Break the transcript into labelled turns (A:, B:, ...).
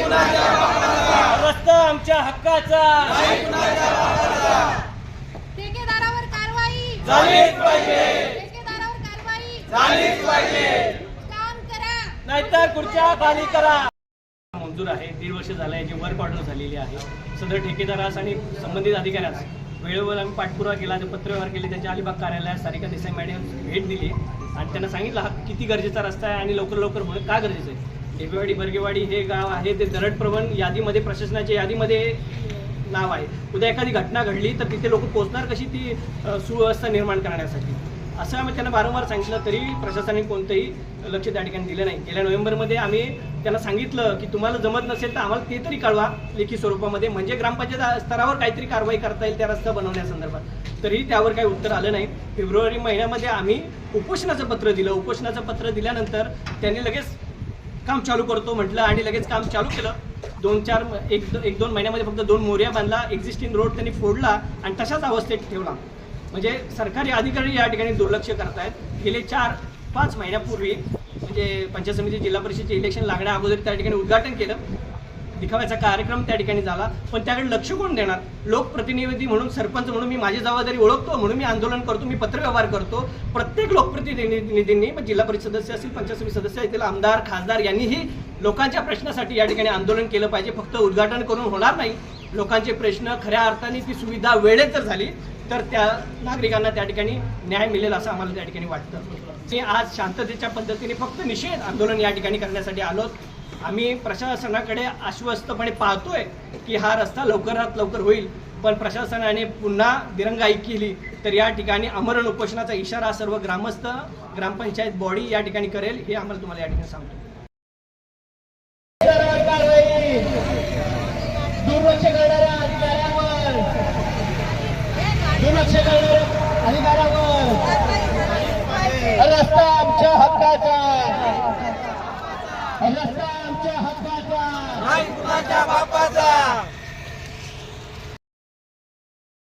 A: रस्ता आमच्या हक्काचा,
B: ठेकेदारावर कारवाई
A: झालीच पाहिजे,
B: ठेकेदारावर कारवाई
A: झालीच पाहिजे,
B: काम करा
A: नाहीतर खुर्च्या खाली करा. मंजूर आहे, 1.5 वर्ष झालं याची वर्क ऑर्डर झालेली आहे. सदर ठेकेदारास आणि संबंधित अधिकाऱ्यास वेळेवर आम्ही पाठपुरावा केला, पत्रव्यवहार केले. त्यांच्या अलिबाग कार्यालयात सारिका देसाई मॅडम भेट दिली आणि त्यांना सांगितलं हा किती गरजेचा रस्ता आहे आणि लवकर लवकर होणं का गरजेचं आहे. ढेपेवाडी बर्गेवाडी हे गाव आहे ते दरड यादीमध्ये, प्रशासनाच्या यादीमध्ये नाव आहे. उद्या एखादी घटना घडली तर तिथे लोक पोहोचणार कशी ती सुव्यवस्था निर्माण करण्यासाठी, असं आम्ही त्यांना वारंवार सांगितलं. तरी प्रशासनाने कोणतंही लक्ष त्या ठिकाणी दिलं नाही. गेल्या नोव्हेंबरमध्ये आम्ही त्यांना सांगितलं की तुम्हाला जमत नसेल तर आम्हाला ते तरी कळवा लेखी स्वरूपामध्ये, म्हणजे ग्रामपंचायत स्तरावर काहीतरी कारवाई करता येईल त्या रस्ता बनवण्यासंदर्भात. तरी त्यावर काही उत्तर आलं नाही. फेब्रुवारी महिन्यामध्ये आम्ही उपोषणाचं पत्र दिलं. उपोषणाचं पत्र दिल्यानंतर त्यांनी लगेच काम चालू करतो म्हटलं आणि लगेच काम चालू केलं. 1-2 महिन्यामध्ये फक्त 2 मोऱ्या बांधला, एक्झिस्टिंग रोड त्यांनी फोडला आणि तशाच अवस्थेत ठेवला. म्हणजे सरकारी अधिकारी या ठिकाणी दुर्लक्ष करतायत. गेले 4-5 महिन्यापूर्वी म्हणजे पंचायत समिती जिल्हा परिषदेचे इलेक्शन लागण्या अगोदर त्या ठिकाणी उद्घाटन केलं, दिखाव्याचा कार्यक्रम त्या ठिकाणी झाला. पण त्याकडे लक्ष कोण देणार? लोकप्रतिनिधी म्हणून, सरपंच म्हणून मी माझी जबाबदारी ओळखतो, म्हणून मी आंदोलन करतो, मी पत्रव्यवहार करतो. प्रत्येक लोकप्रतिनिधींनी, जिल्हा परिषद सदस्य असतील, पंचायत समिती सदस्य असतील, आमदार खासदार यांनीही लोकांच्या प्रश्नासाठी या ठिकाणी आंदोलन केलं पाहिजे. फक्त उद्घाटन करून होणार नाही. लोकांचे प्रश्न खऱ्या अर्थाने ती सुविधा वेळेत जर झाली तर त्या नागरिकांना त्या ठिकाणी न्याय मिळेल असं आम्हाला त्या ठिकाणी वाटतं. मी आज शांततेच्या पद्धतीने फक्त निषेध आंदोलन या ठिकाणी करण्यासाठी आलो. आम्ही प्रशासनाकडे आश्वस्तपणे पाहतोय की हा रस्ता लवकरात लवकर होईल, पण प्रशासनाने पुन्हा दिरंगाई केली तर या ठिकाणी आमरण उपोषणाचा इशारा सर्व ग्रामस्थ, ग्रामपंचायत बॉडी या ठिकाणी करेल, हे आम्हाला तुम्हाला या ठिकाणी सांगतो.
C: दुर्लक्ष करणाऱ्या अधिकाऱ्यावर, दुर्लक्ष करणाऱ्या अधिकाऱ्यावर रस्ता आमच्या हक्काचा, रस्ता आमच्या हक्काचा,
A: नाही कुणाच्या बापाचा.